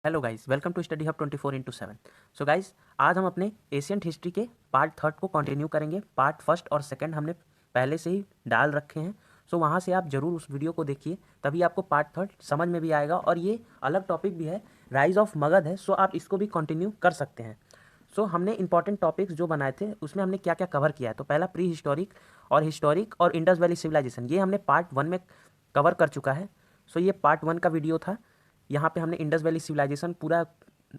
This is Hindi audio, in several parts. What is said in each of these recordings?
Hello guys, welcome to study hub 24/7। So guys, आज हम अपने एशियंट हिस्ट्री के पार्ट थर्ड को कंटिन्यू करेंगे। पार्ट फर्स्ट और सेकंड हमने पहले से ही डाल रखे हैं। सो वहाँ से आप ज़रूर उस वीडियो को देखिए, तभी आपको पार्ट थर्ड समझ में भी आएगा। और ये अलग टॉपिक भी है, राइज ऑफ मगध है, सो आप इसको भी कंटिन्यू कर सकते हैं। सो हमने इंपॉर्टेंट टॉपिक्स जो बनाए थे उसमें हमने क्या क्या कवर किया है। तो पहला प्री हिस्टोरिक और इंडस वैली सिविलाइजेशन, ये हमने पार्ट वन में कवर कर चुका है। सो ये पार्ट वन का वीडियो था। यहाँ पे हमने इंडस वैली सिविलाइजेशन पूरा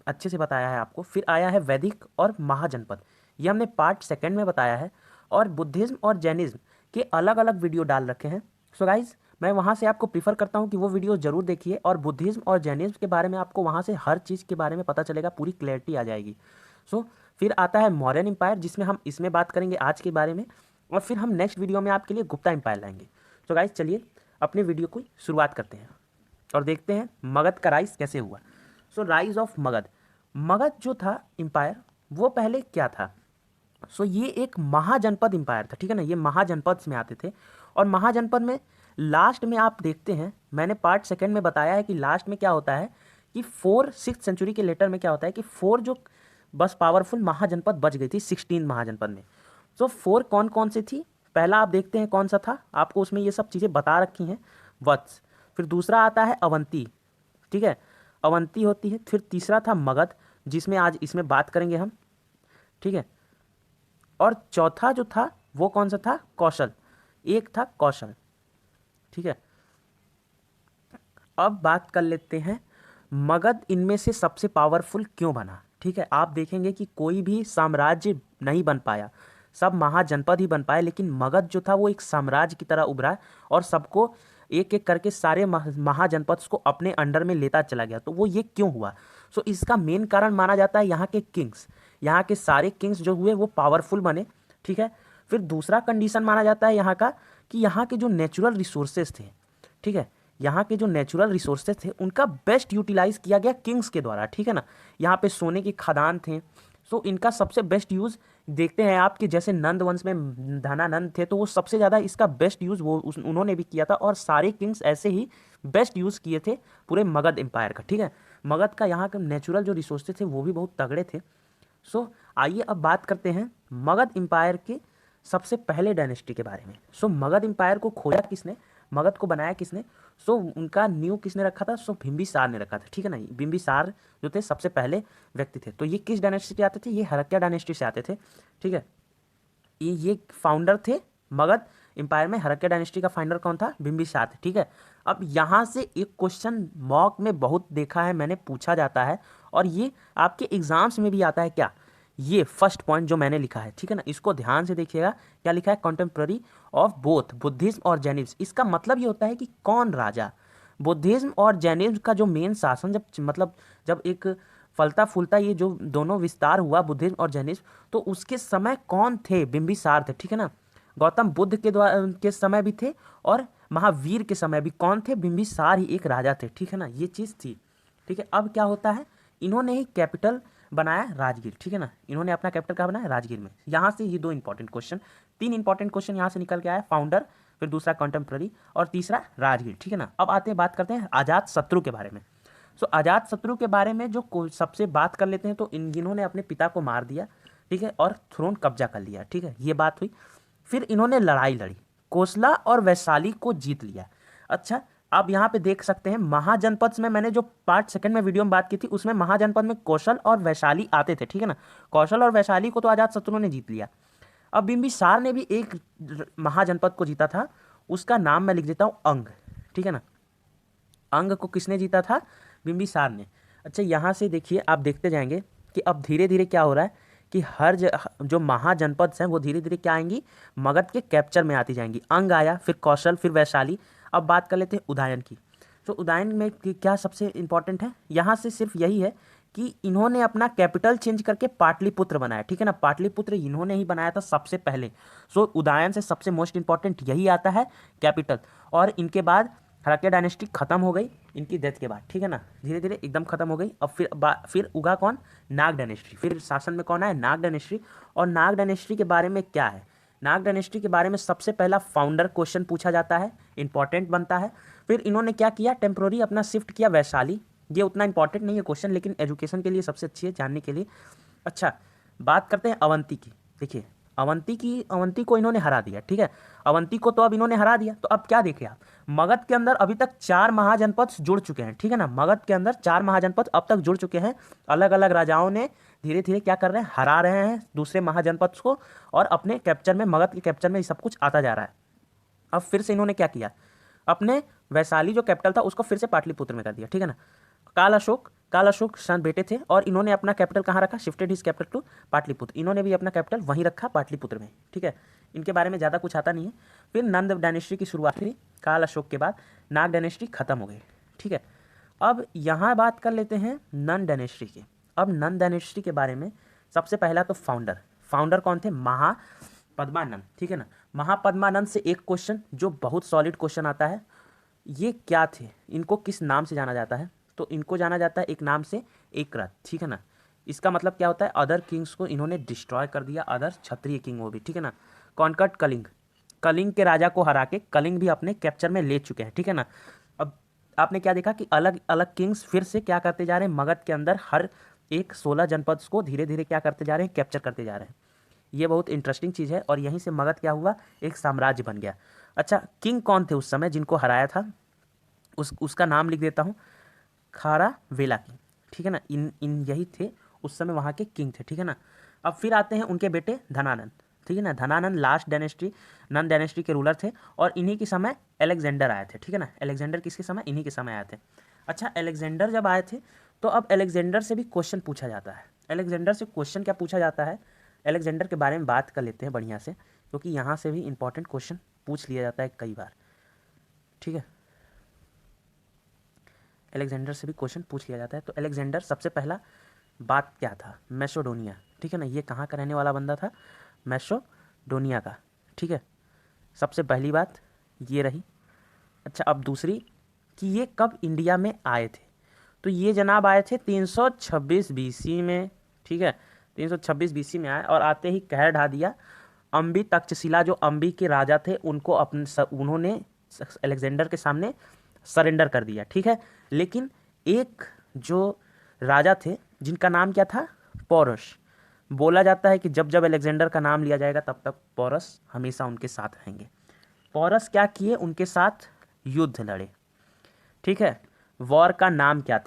अच्छे से बताया है आपको। फिर आया है वैदिक और महाजनपद, ये हमने पार्ट सेकंड में बताया है। और बुद्धिज्म और जैनिज्म के अलग अलग वीडियो डाल रखे हैं। सो गाइज, मैं वहाँ से आपको प्रीफर करता हूँ कि वो वीडियो ज़रूर देखिए। और बुद्धिज्म और जैनिज्म के बारे में आपको वहाँ से हर चीज़ के बारे में पता चलेगा, पूरी क्लैरिटी आ जाएगी। सो फिर आता है मौर्यन एम्पायर, जिसमें हम इसमें बात करेंगे आज के बारे में। और फिर हम नेक्स्ट वीडियो में आपके लिए गुप्ता एम्पायर लाएंगे। सो गाइज, चलिए अपने वीडियो की शुरुआत करते हैं और देखते हैं मगध का राइज कैसे हुआ। सो राइज ऑफ मगध, मगध जो था एम्पायर, वो पहले क्या था। सो ये एक महाजनपद एम्पायर था, ठीक है ना। ये महाजनपद में आते थे। और महाजनपद में लास्ट में आप देखते हैं, मैंने पार्ट सेकंड में बताया है कि लास्ट में क्या होता है कि 4-6 सेंचुरी के लेटर में क्या होता है कि 4 जो बस पावरफुल महाजनपद बच गई थी 16 महाजनपद में। सो 4 कौन कौन सी थी, पहला आप देखते हैं कौन सा था, आपको उसमें ये सब चीज़ें बता रखी हैं, वत्स। फिर दूसरा आता है अवंती, ठीक है, अवंती होती है। फिर तीसरा था मगध, जिसमें आज इसमें बात करेंगे हम, ठीक है। और चौथा जो था वो कौन सा था, कौशल, एक था कौशल, ठीक है। अब बात कर लेते हैं मगध इनमें से सबसे पावरफुल क्यों बना, ठीक है। आप देखेंगे कि कोई भी साम्राज्य नहीं बन पाया, सब महाजनपद ही बन पाए, लेकिन मगध जो था वो एक साम्राज्य की तरह उभरा और सबको एक एक करके सारे महाजनपद को अपने अंडर में लेता चला गया। तो वो ये क्यों हुआ, सो इसका मेन कारण माना जाता है यहाँ के किंग्स, यहाँ के सारे किंग्स जो हुए वो पावरफुल बने, ठीक है। फिर दूसरा कंडीशन माना जाता है यहाँ का कि यहाँ के जो नेचुरल रिसोर्सेज थे, ठीक है, यहाँ के जो नेचुरल रिसोर्सेज थे उनका बेस्ट यूटिलाइज किया गया किंग्स के द्वारा, ठीक है ना। यहाँ पे सोने के खदान थे, सो इनका सबसे बेस्ट यूज़ देखते हैं आप कि जैसे नंद वंश में धनानंद थे, तो वो सबसे ज़्यादा इसका बेस्ट यूज़ वो उन्होंने भी किया था। और सारे किंग्स ऐसे ही बेस्ट यूज़ किए थे पूरे मगध एम्पायर का, ठीक है। मगध का यहाँ के नेचुरल जो रिसोर्सेज थे वो भी बहुत तगड़े थे। सो आइए अब बात करते हैं मगध एम्पायर के सबसे पहले डायनेस्टी के बारे में। सो मगध एम्पायर को खोजा किसने, मगध को बनाया किसने, सो उनका नींव किसने रखा था, सो बिंबिसार ने रखा था, ठीक है ना। बिंबिसार जो थे सबसे पहले व्यक्ति थे। तो ये किस डायनेस्टी से आते थे, ये हरक्या डायनेस्टी से आते थे, ठीक है। ये फाउंडर थे मगध एम्पायर में। हरक्या डायनेस्टी का फाउंडर कौन था, बिंबिसार थे, ठीक है। अब यहाँ से एक क्वेश्चन मॉक में बहुत देखा है मैंने, पूछा जाता है और ये आपके एग्जाम्स में भी आता है क्या, ये फर्स्ट पॉइंट जो मैंने लिखा है, ठीक है ना, इसको ध्यान से देखिएगा। क्या लिखा है, कंटेम्प्ररी ऑफ बोथ बुद्धिज्म और जैनिज्म। इसका मतलब ये होता है कि कौन राजा, बुद्धिज्म और जैनिज्म का जो मेन शासन जब एक फलता फूलता ये जो दोनों विस्तार हुआ बुद्धिज्म और जैनिज्म, तो उसके समय कौन थे, बिंबिसार थे, ठीक है ना। गौतम बुद्ध के समय भी थे और महावीर के समय भी कौन थे, बिंबिसार ही एक राजा थे, ठीक है ना, ये चीज़ थी, ठीक है। अब क्या होता है, इन्होंने ही कैपिटल बनाया राजगीर, ठीक है ना, इन्होंने अपना कैपिटल कहाँ बनाया, राजगीर में। यहाँ से ये 2 इंपॉर्टेंट क्वेश्चन, 3 इंपॉर्टेंट क्वेश्चन यहाँ से निकल के आया, फाउंडर, फिर दूसरा कंटेम्प्ररी और तीसरा राजगीर, ठीक है ना। अब आते हैं, बात करते हैं अजात शत्रु के बारे में। सो अजात शत्रु के बारे में जो सबसे बात कर लेते हैं, तो इन्होंने अपने पिता को मार दिया, ठीक है, और थ्रोन कब्जा कर लिया, ठीक है, ये बात हुई। फिर इन्होंने लड़ाई लड़ी, कोसला और वैशाली को जीत लिया। अच्छा, आप यहाँ पे देख सकते हैं महाजनपद में, मैंने जो पार्ट सेकंड में वीडियो में बात की थी उसमें महाजनपद में कौशल और वैशाली आते थे, ठीक है ना। कौशल और वैशाली को तो अजात शत्रु ने जीत लिया। अब बिंबिसार ने भी एक महाजनपद को जीता था, उसका नाम मैं लिख देता हूँ अंग, ठीक है ना। अंग को किसने जीता था, बिंबिसार ने। अच्छा, यहाँ से देखिए, आप देखते जाएंगे कि अब धीरे धीरे क्या हो रहा है कि हर जो महाजनपद हैं वो धीरे धीरे क्या आएंगी, मगध के कैप्चर में आती जाएंगी। अंग आया, फिर कौशल, फिर वैशाली। अब बात कर लेते हैं उदयन की। तो उदयन में क्या सबसे इंपॉर्टेंट है, यहाँ से सिर्फ यही है कि इन्होंने अपना कैपिटल चेंज करके पाटलिपुत्र बनाया, ठीक है ना। पाटलिपुत्र इन्होंने ही बनाया था सबसे पहले। सो उदयन से सबसे मोस्ट इंपॉर्टेंट यही आता है, कैपिटल। और इनके बाद हरक्या डायनेस्टी खत्म हो गई इनकी डेथ के बाद, ठीक है ना, धीरे धीरे एकदम खत्म हो गई। अब फिर उगा कौन, नाग डायनेस्टी। फिर शासन में कौन आया, नाग डायनेस्टी। और नाग डायनेस्टी के बारे में क्या है, नाग डायनेस्टी के बारे में सबसे पहला फाउंडर क्वेश्चन पूछा जाता है, इंपॉर्टेंट बनता है। फिर इन्होंने क्या किया, टेम्प्रोरी अपना शिफ्ट किया वैशाली, ये उतना इंपॉर्टेंट नहीं है क्वेश्चन, लेकिन एजुकेशन के लिए सबसे अच्छी है जानने के लिए। अच्छा, बात करते हैं अवंती की। देखिए अवंती को इन्होंने हरा दिया, ठीक है। अवंती को तो अब इन्होंने हरा दिया, तो अब क्या देखे आप, मगध के अंदर अभी तक 4 महाजनपद जुड़ चुके हैं, ठीक है ना। मगध के अंदर 4 महाजनपद अब तक जुड़ चुके हैं। अलग अलग राजाओं ने धीरे धीरे क्या कर रहे हैं, हरा रहे हैं दूसरे महाजनपद को, और अपने कैप्चर में, मगध के कैप्चर में ये सब कुछ आता जा रहा है। अब फिर से इन्होंने क्या किया, अपने वैशाली जो कैपिटल था उसको फिर से पाटलिपुत्र में कर दिया, ठीक है ना। काल अशोक सन बेटे थे, और इन्होंने अपना कैपिटल कहाँ रखा, shifted his capital to Pataliputra. इन्होंने भी अपना कैपिटल वहीं रखा, पाटलिपुत्र में, ठीक है। इनके बारे में ज़्यादा कुछ आता नहीं है। फिर नंद डायनेस्टी की शुरुआत हुई काल अशोक के बाद, नाग डायनेस्टी खत्म हो गई, ठीक है। अब यहाँ बात कर लेते हैं नंद डायनेस्टी की। अब नंद डायनेस्टी के बारे में सबसे पहला तो फाउंडर कौन थे, महापद्मानंद, ठीक है ना। महापद्मानंद से एक क्वेश्चन जो बहुत सॉलिड क्वेश्चन आता है, ये क्या थे, इनको किस नाम से जाना जाता है, तो इनको जाना जाता है एक नाम से, एकरथ, ठीक है ना। इसका मतलब क्या होता है, अदर किंग्स को इन्होंने डिस्ट्रॉय कर दिया, अदर क्षत्रिय किंग वो भी, ठीक है ना। कॉन्कर्ड कलिंग के राजा को हरा के कलिंग भी अपने कैप्चर में ले चुके हैं, ठीक है ना। अब आपने क्या देखा कि अलग अलग किंग्स फिर से क्या करते जा रहे हैं, मगध के अंदर हर एक 16 जनपद को धीरे धीरे क्या करते जा रहे हैं, कैप्चर करते जा रहे हैं। ये बहुत इंटरेस्टिंग चीज़ है, और यहीं से मगध क्या हुआ, एक साम्राज्य बन गया। अच्छा, किंग कौन थे उस समय जिनको हराया था, उसका नाम लिख देता हूँ, खारावेला किंग, ठीक है ना। इन यही थे उस समय वहाँ के किंग थे, ठीक है ना। अब फिर आते हैं उनके बेटे धनानंद, ठीक है ना। धनानंद लास्ट डायनेस्टी, नंद डायनेस्टी के रूलर थे, और इन्हीं के समय अलेक्जेंडर आए थे, ठीक है ना। अलेक्जेंडर किसके समय, इन्हीं के समय आए थे। अच्छा, अलेक्जेंडर जब आए थे तो अब अलेक्जेंडर से भी क्वेश्चन पूछा जाता है। अलेक्जेंडर से क्वेश्चन क्या पूछा जाता है, अलेक्जेंडर के बारे में बात कर लेते हैं बढ़िया से, क्योंकि यहाँ से भी इंपॉर्टेंट क्वेश्चन पूछ लिया जाता है कई बार, ठीक है। अलेक्जेंडर से भी क्वेश्चन पूछ लिया जाता है। तो अलेक्जेंडर सबसे पहला बात क्या था, मैसेडोनिया, ठीक है ना। ये कहाँ का रहने वाला बंदा था, मैसेडोनिया का, ठीक है। सबसे पहली बात ये रही। अच्छा, अब दूसरी कि ये कब इंडिया में आए थे, तो ये जनाब आए थे 326 बीसी में, ठीक है। 326 बीसी में आए, और आते ही कहर ढा दिया। अम्बी तक्षशिला जो अम्बी के राजा थे उनको उन्होंने अलेक्जेंडर के सामने सरेंडर कर दिया, ठीक है। लेकिन एक जो राजा थे जिनका नाम क्या था, पोरस, बोला जाता है कि जब जब अलेक्जेंडर का नाम लिया जाएगा तब तक पोरस हमेशा उनके साथ रहेंगे। पोरस क्या किए, उनके साथ युद्ध लड़े, ठीक है। वॉर का नाम क्या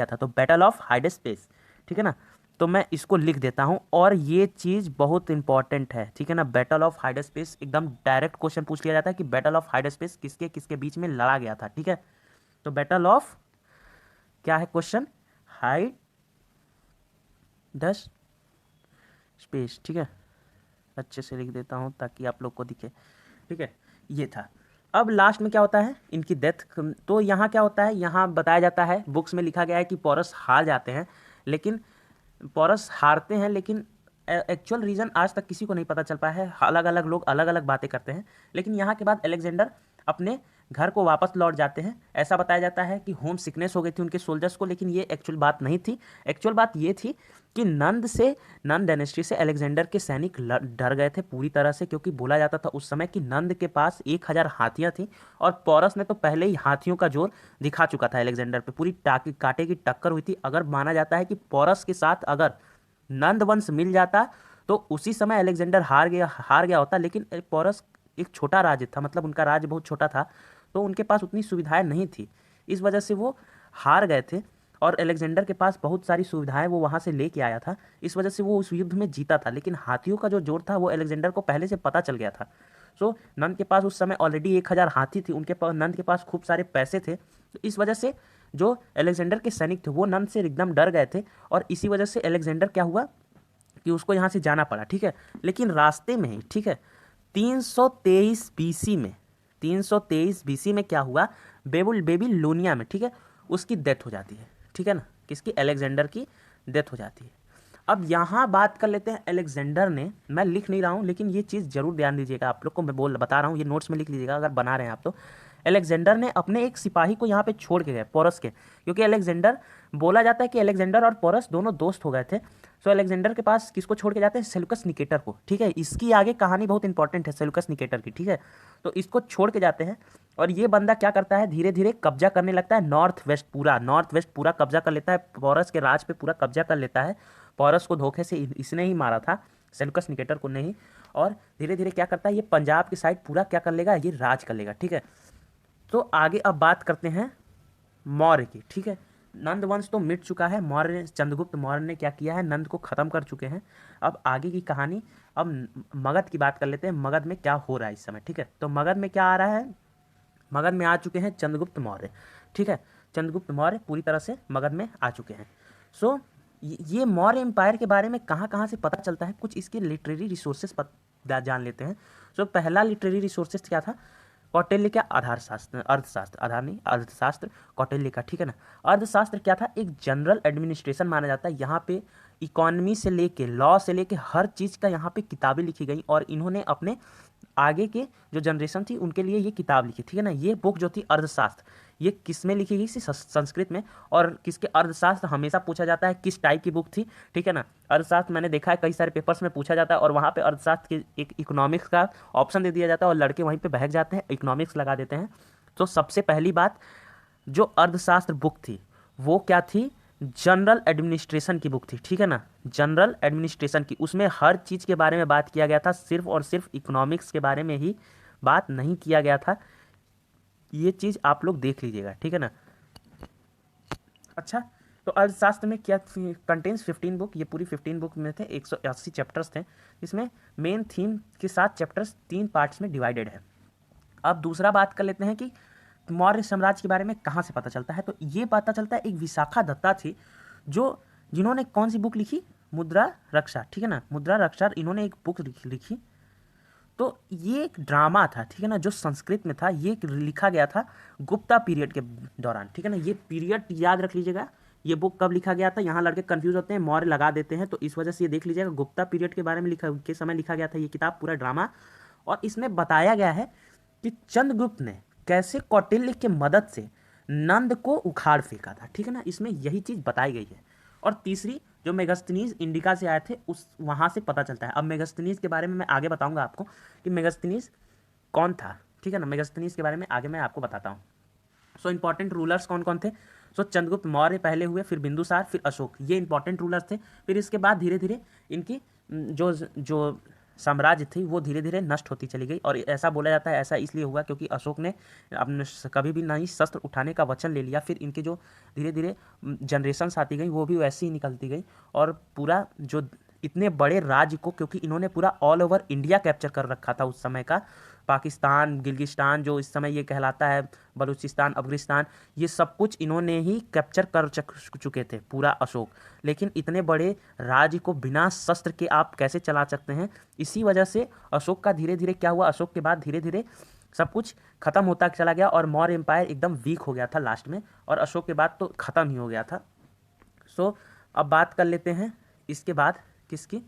था, तो बैटल ऑफ हाइडेस्पेस, ठीक है ना। तो मैं इसको लिख देता हूँ, और ये चीज़ बहुत इंपॉर्टेंट है, ठीक है ना। बैटल ऑफ हाइडेस्पेस एकदम डायरेक्ट क्वेश्चन पूछ लिया जाता है कि बैटल ऑफ हाइडेस्पेस किसके किसके बीच में लड़ा गया था, ठीक है। तो बैटल ऑफ क्या है क्वेश्चन, हाइडेस्पेस, ठीक है। अच्छे से लिख देता हूँ ताकि आप लोग को दिखे, ठीक है। ये था। अब लास्ट में क्या होता है, इनकी डेथ। तो यहाँ क्या होता है, यहाँ बताया जाता है, बुक्स में लिखा गया है कि पोरस हार जाते हैं, लेकिन पोरस हारते हैं, लेकिन एक्चुअल रीज़न आज तक किसी को नहीं पता चल पाया है। अलग अलग लोग अलग अलग बातें करते हैं, लेकिन यहाँ के बाद अलेक्जेंडर अपने घर को वापस लौट जाते हैं। ऐसा बताया जाता है कि होम सिकनेस हो गई थी उनके सोल्जर्स को, लेकिन ये एक्चुअल बात नहीं थी। एक्चुअल बात ये थी कि नंद डायनेस्टी से अलेक्जेंडर के सैनिक डर गए थे पूरी तरह से, क्योंकि बोला जाता था उस समय कि नंद के पास 1000 हाथियाँ थी, और पोरस ने तो पहले ही हाथियों का जोर दिखा चुका था अलेक्जेंडर पे, पूरी कांटे की टक्कर हुई थी। अगर माना जाता है कि पोरस के साथ अगर नंद वंश मिल जाता तो उसी समय अलेक्जेंडर हार गया होता, लेकिन पोरस एक छोटा राज्य था, मतलब उनका राज्य बहुत छोटा था, तो उनके पास उतनी सुविधाएं नहीं थी, इस वजह से वो हार गए थे। और अलेक्जेंडर के पास बहुत सारी सुविधाएं वो वहाँ से लेके आया था, इस वजह से वो उस युद्ध में जीता था। लेकिन हाथियों का जो जोर था वो अलेक्जेंडर को पहले से पता चल गया था। सो नंद के पास उस समय ऑलरेडी 1000 हाथी थी, उनके पास, नंद के पास खूब सारे पैसे थे, तो इस वजह से जो अलेक्जेंडर के सैनिक थे वो नंद से एकदम डर गए थे, और इसी वजह से अलेक्जेंडर क्या हुआ कि उसको यहाँ से जाना पड़ा, ठीक है। लेकिन रास्ते में ही, ठीक है, 323 बीसी में क्या हुआ, बेबीलोनिया में, ठीक है, उसकी डेथ हो जाती है, ठीक है ना। किसकी, अलेक्जेंडर की डेथ हो जाती है। अब यहाँ बात कर लेते हैं अलेक्जेंडर ने, मैं लिख नहीं रहा हूँ लेकिन ये चीज़ जरूर ध्यान दीजिएगा, आप लोग को मैं बता रहा हूँ, ये नोट्स में लिख लीजिएगा अगर बना रहे हैं आप तो। अलेक्जेंडर ने अपने एक सिपाही को यहाँ पे छोड़ के गए, पोरस के, क्योंकि अलेक्जेंडर, बोला जाता है कि अलेक्जेंडर और पोरस दोनों दोस्त हो गए थे। सो अलेक्जेंडर के पास किसको छोड़ के जाते हैं, सेल्यूकस निकेटर को, ठीक है। इसकी आगे कहानी बहुत इंपॉर्टेंट है सेल्यूकस निकेटर की, ठीक है। तो इसको छोड़ के जाते हैं और ये बंदा क्या करता है, धीरे धीरे कब्जा करने लगता है नॉर्थ वेस्ट पूरा कब्जा कर लेता है, पोरस के राज पे पूरा कब्जा कर लेता है। पोरस को धोखे से इसने ही मारा था, सेल्यूकस निकेटर को नहीं। और धीरे धीरे क्या करता है, ये पंजाब की साइड पूरा क्या कर लेगा, ये राज कर लेगा, ठीक है। तो आगे अब बात करते हैं मौर्य की, ठीक है। नंद वंश तो मिट चुका है, मौर्य चंद्रगुप्त मौर्य ने क्या किया है, नंद को खत्म कर चुके हैं। अब आगे की कहानी, अब मगध की बात कर लेते हैं, मगध में क्या हो रहा है इस समय, ठीक है। तो मगध में क्या आ रहा है, मगध में आ चुके हैं चंद्रगुप्त मौर्य, ठीक है। चंद्रगुप्त मौर्य पूरी तरह से मगध में आ चुके हैं। सो ये मौर्य एम्पायर के बारे में कहाँ कहाँ से पता चलता है, कुछ इसके लिटरेरी रिसोर्सेज जान लेते हैं। सो पहला लिटरेरी रिसोर्सेज क्या था, कौटिल्य का अर्थशास्त्र कौटिल्य का, ठीक है ना। अर्थशास्त्र क्या था, एक जनरल एडमिनिस्ट्रेशन माना जाता है। यहाँ पे इकोनॉमी से लेके लॉ से लेके हर चीज़ का यहाँ पे किताबें लिखी गई और इन्होंने अपने आगे के जो जनरेशन थी उनके लिए ये किताब लिखी, ठीक है ना। ये बुक जो थी अर्थशास्त्र, ये किस में लिखी गई थी, संस्कृत में। और किसके अर्थशास्त्र हमेशा पूछा जाता है किस टाइप की बुक थी, ठीक है ना। अर्थशास्त्र मैंने देखा है कई सारे पेपर्स में पूछा जाता है और वहाँ पे अर्थशास्त्र के एक इकोनॉमिक्स का ऑप्शन दे दिया जाता है और लड़के वहीं पे बहक जाते हैं, इकोनॉमिक्स लगा देते हैं। तो सबसे पहली बात, जो अर्थशास्त्र बुक थी वो क्या थी, जनरल एडमिनिस्ट्रेशन की बुक थी, ठीक है ना। जनरल एडमिनिस्ट्रेशन की, उसमें हर चीज़ के बारे में बात किया गया था, सिर्फ और सिर्फ इकोनॉमिक्स के बारे में ही बात नहीं किया गया था। ये चीज़ आप लोग देख लीजिएगा, ठीक है ना। अच्छा, तो अर्थशास्त्र में क्या कंटेन्स 15 बुक, ये पूरी 15 बुक में थे, 180 चैप्टर्स थे, इसमें मेन थीम के साथ चैप्टर्स 3 पार्ट्स में डिवाइडेड है। अब दूसरा बात कर लेते हैं कि मौर्य साम्राज्य के बारे में कहाँ से पता चलता है। तो ये पता चलता है, एक विशाखा दत्ता थी जिन्होंने कौन सी बुक लिखी, मुद्रा रक्षा, ठीक है ना। मुद्रा रक्षा इन्होंने एक बुक लिखी। तो ये एक ड्रामा था, ठीक है ना, जो संस्कृत में था। ये लिखा गया था गुप्ता पीरियड के दौरान, ठीक है ना। ये पीरियड याद रख लीजिएगा, ये बुक कब लिखा गया था। यहाँ लड़के कंफ्यूज होते हैं, मौर्य लगा देते हैं, तो इस वजह से ये देख लीजिएगा गुप्ता पीरियड के बारे में के समय लिखा गया था ये किताब, पूरा ड्रामा। और इसमें बताया गया है कि चंद्रगुप्त ने कैसे कौटिल्य के मदद से नंद को उखाड़ फेंका था, ठीक है ना। इसमें यही चीज़ बताई गई है। और तीसरी, जो मेगास्थनीज इंडिका से आए थे, उस वहाँ से पता चलता है। अब मेगास्थनीज के बारे में मैं आगे बताऊंगा आपको कि मेगास्थनीज कौन था, ठीक है ना। मेगास्थनीज के बारे में आगे मैं आपको बताता हूँ। सो इंपॉर्टेंट रूलर्स कौन कौन थे, सो चंद्रगुप्त मौर्य पहले हुए, फिर बिंदुसार, फिर अशोक, ये इंपॉर्टेंट रूलर्स थे। फिर इसके बाद धीरे धीरे इनकी जो जो साम्राज्य थी वो धीरे धीरे नष्ट होती चली गई। और ऐसा बोला जाता है, ऐसा इसलिए हुआ क्योंकि अशोक ने अपने कभी भी नहीं शस्त्र उठाने का वचन ले लिया। फिर इनके जो धीरे धीरे जनरेशन्स आती गई वो भी वैसे ही निकलती गई। और पूरा जो इतने बड़े राज्य को, क्योंकि इन्होंने पूरा ऑल ओवर इंडिया कैप्चर कर रखा था उस समय का, पाकिस्तान, गिलगिस्तान जो इस समय ये कहलाता है, बलूचिस्तान, अफगानिस्तान, ये सब कुछ इन्होंने ही कैप्चर कर चुके थे पूरा अशोक। लेकिन इतने बड़े राज्य को बिना शस्त्र के आप कैसे चला सकते हैं, इसी वजह से अशोक का धीरे धीरे क्या हुआ, अशोक के बाद धीरे धीरे सब कुछ खत्म होता चला गया और मौर्य एम्पायर एकदम वीक हो गया था लास्ट में, और अशोक के बाद तो खत्म ही हो गया था। सो अब बात कर लेते हैं इसके बाद किसकी,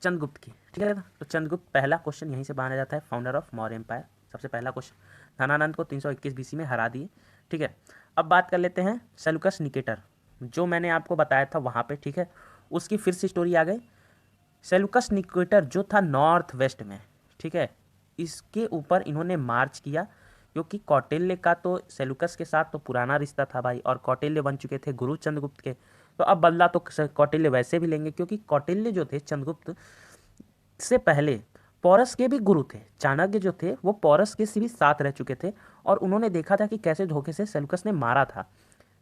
चंद्रगुप्त की, ठीक है ना। तो चंद्रगुप्त, पहला क्वेश्चन यहीं से माना जाता है, फाउंडर ऑफ मौर्य एम्पायर, सबसे पहला क्वेश्चन। धनानंद को 321 बीसी में हरा दिए, ठीक है। अब बात कर लेते हैं सेल्यूकस निकेटर, जो मैंने आपको बताया था वहाँ पे, ठीक है, उसकी फिर से स्टोरी आ गई। सेल्यूकस निकेटर जो था नॉर्थ वेस्ट में, ठीक है, इसके ऊपर इन्होंने मार्च किया क्योंकि कौटिल्य का तो सेल्यूकस के साथ तो पुराना रिश्ता था भाई, और कौटिल्य बन चुके थे गुरु चंद्रगुप्त के। तो अब बदला तो कौटिल्य वैसे भी लेंगे, क्योंकि कौटिल्य जो थे चंद्रगुप्त से पहले पौरस के भी गुरु थे। चाणक्य जो थे वो पौरस के से भी साथ रह चुके थे और उन्होंने देखा था कि कैसे धोखे से सेल्यूकस ने मारा था।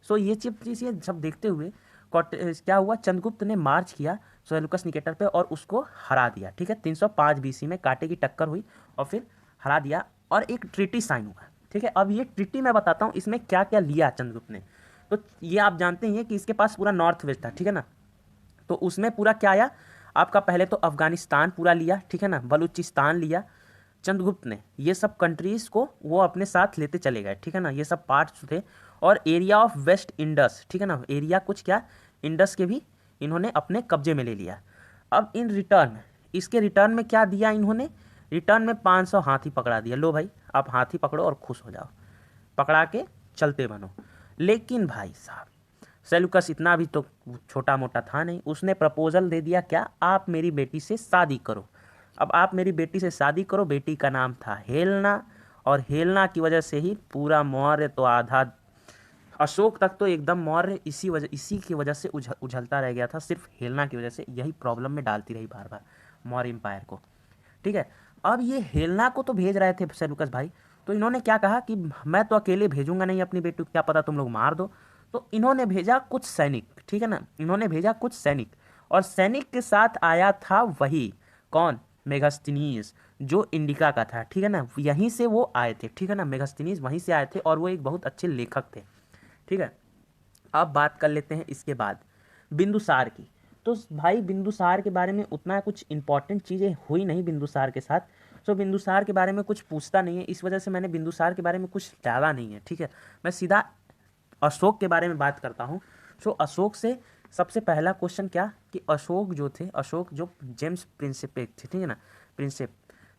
सो ये चीज़ें सब देखते हुए क्या हुआ, चंद्रगुप्त ने मार्च किया सेल्यूकस निकेटर पे और उसको हरा दिया, ठीक है। 305 बीसी में कांटे की टक्कर हुई और फिर हरा दिया और एक ट्रीटी साइन हुआ, ठीक है। अब ये ट्रीटी मैं बताता हूँ इसमें क्या क्या लिया चंद्रगुप्त ने। तो ये आप जानते हैं कि इसके पास पूरा नॉर्थ वेस्ट था, ठीक है ना। तो उसमें पूरा क्या आया आपका, पहले तो अफगानिस्तान पूरा लिया, ठीक है ना, बलूचिस्तान लिया चंद्रगुप्त ने। ये सब कंट्रीज़ को वो अपने साथ लेते चले गए, ठीक है ना, ये सब पार्ट्स थे। और एरिया ऑफ वेस्ट इंडस, ठीक है ना, एरिया कुछ क्या इंडस के भी इन्होंने अपने कब्जे में ले लिया। अब इन रिटर्न, इसके रिटर्न में क्या दिया इन्होंने, रिटर्न में 500 हाथी पकड़ा दिया, लो भाई आप हाथी पकड़ो और खुश हो जाओ, पकड़ा के चलते बनो। लेकिन भाई साहब सेल्यूकस इतना भी तो छोटा मोटा था नहीं, उसने प्रपोजल दे दिया, क्या, आप मेरी बेटी से शादी करो। अब आप मेरी बेटी से शादी करो, बेटी का नाम था हेलेना, और हेलेना की वजह से ही पूरा मौर्य तो आधा, अशोक तक तो एकदम मौर्य इसी की वजह से उछलता रह गया था, सिर्फ हेलेना की वजह से, यही प्रॉब्लम में डालती रही बार बार मौर्य एम्पायर को। ठीक है, अब ये हेलेना को तो भेज रहे थे सेल्यूकस भाई, तो इन्होंने क्या कहा कि मैं तो अकेले भेजूंगा नहीं अपनी बेटी को, क्या पता तुम लोग मार दो। तो इन्होंने भेजा कुछ सैनिक, ठीक है ना, इन्होंने भेजा कुछ सैनिक, और सैनिक के साथ आया था वही, कौन, मेगास्थनीज, जो इंडिका का था, ठीक है ना, यहीं से वो आए थे, ठीक है ना, मेगास्थनीज वहीं से आए थे, और वो एक बहुत अच्छे लेखक थे। ठीक है, अब बात कर लेते हैं इसके बाद बिंदुसार की। तो भाई बिंदुसार के बारे में उतना कुछ इंपॉर्टेंट चीज़ें हुई नहीं बिंदुसार के साथ, सो बिंदुसार के बारे में कुछ पूछता नहीं है, इस वजह से मैंने बिंदुसार के बारे में कुछ डाला नहीं है। ठीक है, मैं सीधा अशोक के बारे में बात करता हूँ। सो अशोक से सबसे पहला क्वेश्चन क्या, कि अशोक जो थे, अशोक जो जेम्स प्रिंसिप थे, ठीक है ना, प्रिंसिप,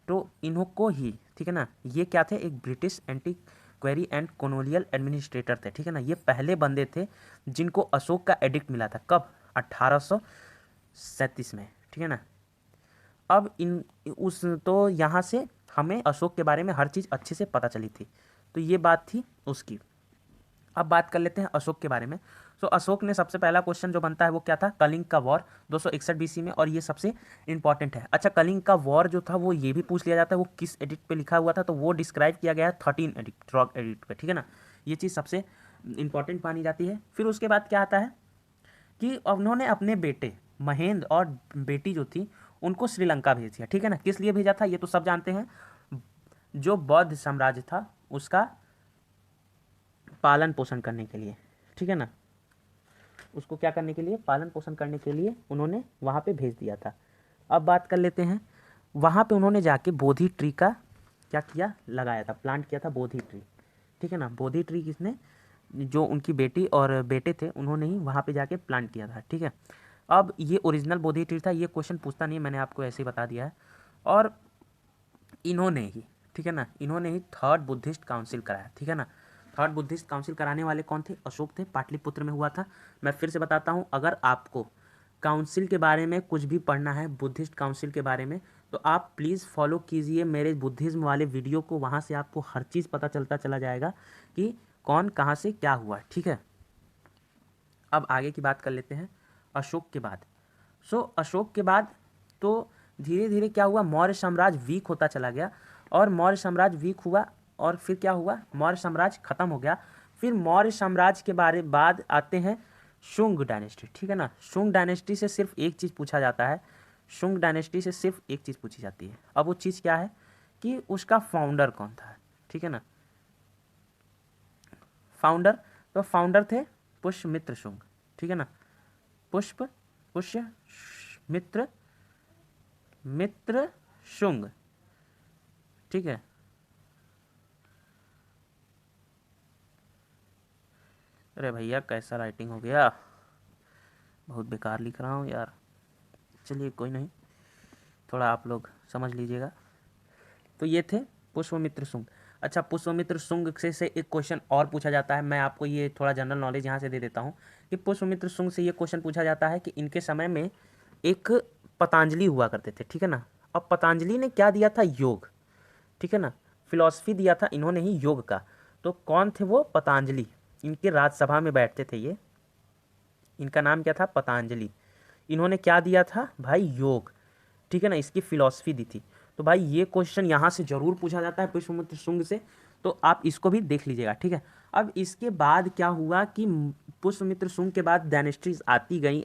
तो इन्हों को ही, ठीक है ना, ये क्या थे, एक ब्रिटिश एंटीक्वेरी एंड कॉलोनियल एडमिनिस्ट्रेटर थे, ठीक है ना, ये पहले बंदे थे जिनको अशोक का एडिक्ट मिला था, कब, 1837 में, ठीक है ना। अब इन उस तो यहाँ से हमें अशोक के बारे में हर चीज़ अच्छे से पता चली थी, तो ये बात थी उसकी। अब बात कर लेते हैं अशोक के बारे में। सो अशोक ने सबसे पहला क्वेश्चन जो बनता है वो क्या था, कलिंग का वॉर 261 बीसी में, और ये सबसे इंपॉर्टेंट है। अच्छा, कलिंग का वॉर जो था वो ये भी पूछ लिया जाता है वो किस एडिक्ट पे लिखा हुआ था, तो वो डिस्क्राइब किया गया है 13 एडिक्ट, रॉक एडिक्ट पे, ठीक है ना, ये चीज़ सबसे इंपॉर्टेंट मानी जाती है। फिर उसके बाद क्या आता है कि उन्होंने अपने बेटे महेंद्र और बेटी जो थी उनको श्रीलंका भेज दिया, ठीक है ना, किस लिए भेजा था ये तो सब जानते हैं, जो बौद्ध साम्राज्य था उसका पालन पोषण करने के लिए, ठीक है ना, उसको क्या करने के लिए, पालन पोषण करने के लिए उन्होंने वहाँ पे भेज दिया था। अब बात कर लेते हैं, वहाँ पे उन्होंने जाके बोधि ट्री का क्या किया, लगाया था, प्लांट किया था बोधि ट्री, ठीक है ना, बोधि ट्री किसने, जो उनकी बेटी और बेटे थे उन्होंने ही वहाँ पे जाके प्लांट किया था, ठीक है। अब ये ओरिजिनल बोधि ट्री था, ये क्वेश्चन पूछता नहीं, मैंने आपको ऐसे ही बता दिया है। और इन्होंने ही, ठीक है ना, इन्होंने ही थर्ड बुद्धिस्ट काउंसिल कराया, ठीक है ना, थर्ड बुद्धिस्ट काउंसिल कराने वाले कौन थे, अशोक थे, पाटलिपुत्र में हुआ था। मैं फिर से बताता हूँ, अगर आपको काउंसिल के बारे में कुछ भी पढ़ना है, बुद्धिस्ट काउंसिल के बारे में, तो आप प्लीज़ फॉलो कीजिए मेरे बुद्धिज़्म वाले वीडियो को, वहाँ से आपको हर चीज़ पता चलता चला जाएगा कि कौन कहाँ से क्या हुआ, ठीक है। अब आगे की बात कर लेते हैं अशोक के बाद। सो अशोक के बाद तो धीरे धीरे क्या हुआ, मौर्य साम्राज्य वीक होता चला गया, और मौर्य साम्राज्य वीक हुआ, और फिर क्या हुआ, मौर्य साम्राज्य खत्म हो गया। फिर मौर्य साम्राज्य के बारे बाद आते हैं शुंग डायनेस्टी, ठीक है ना, शुंग डायनेस्टी से सिर्फ एक चीज़ पूछा जाता है, शुंग डायनेस्टी से सिर्फ एक चीज़ पूछी जाती है। अब वो चीज़ क्या है कि उसका फाउंडर कौन था, ठीक है ना, फाउंडर, तो फाउंडर थे पुष्यमित्र शुंग, ठीक है ना, पुष्यमित्र शुंग, ठीक है। अरे भैया कैसा राइटिंग हो गया, बहुत बेकार लिख रहा हूँ यार, चलिए कोई नहीं, थोड़ा आप लोग समझ लीजिएगा। तो ये थे पुष्यमित्र शुंग। अच्छा, पुष्यमित्र शुंग से एक क्वेश्चन और पूछा जाता है, मैं आपको ये थोड़ा जनरल नॉलेज यहाँ से दे देता हूँ कि पुष्यमित्र शुंग से ये क्वेश्चन पूछा जाता है कि इनके समय में एक पतंजलि हुआ करते थे, ठीक है ना। अब पतंजलि ने क्या दिया था, योग, ठीक है ना, फिलॉसफी दिया था इन्होंने ही योग का। तो कौन थे वो, पतंजलि, इनके राज्यसभा में बैठते थे ये, इनका नाम क्या था, पतंजलि। इन्होंने क्या दिया था भाई, योग, ठीक है ना, इसकी फिलॉसफी दी थी। तो भाई ये क्वेश्चन यहाँ से जरूर पूछा जाता है पुष्यमित्र शुंग से, तो आप इसको भी देख लीजिएगा, ठीक है। अब इसके बाद क्या हुआ कि पुष्यमित्र शुंग के बाद डायनेस्टीज आती गई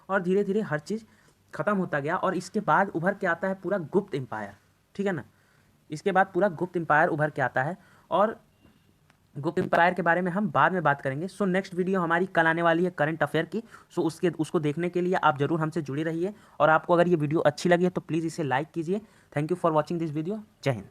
और धीरे धीरे हर चीज़ खत्म होता गया, और इसके बाद उभर के आता है पूरा गुप्त एम्पायर, ठीक है ना, इसके बाद पूरा गुप्त एम्पायर उभर के आता है, और गुप्त एम्पायर के बारे में हम बाद में बात करेंगे। सो नेक्स्ट वीडियो हमारी कल आने वाली है करंट अफेयर की, सो उसको देखने के लिए आप जरूर हमसे जुड़े रहिए, और आपको अगर ये वीडियो अच्छी लगी है तो प्लीज़ इसे लाइक कीजिए। Thank you for watching this video, जय हिंद।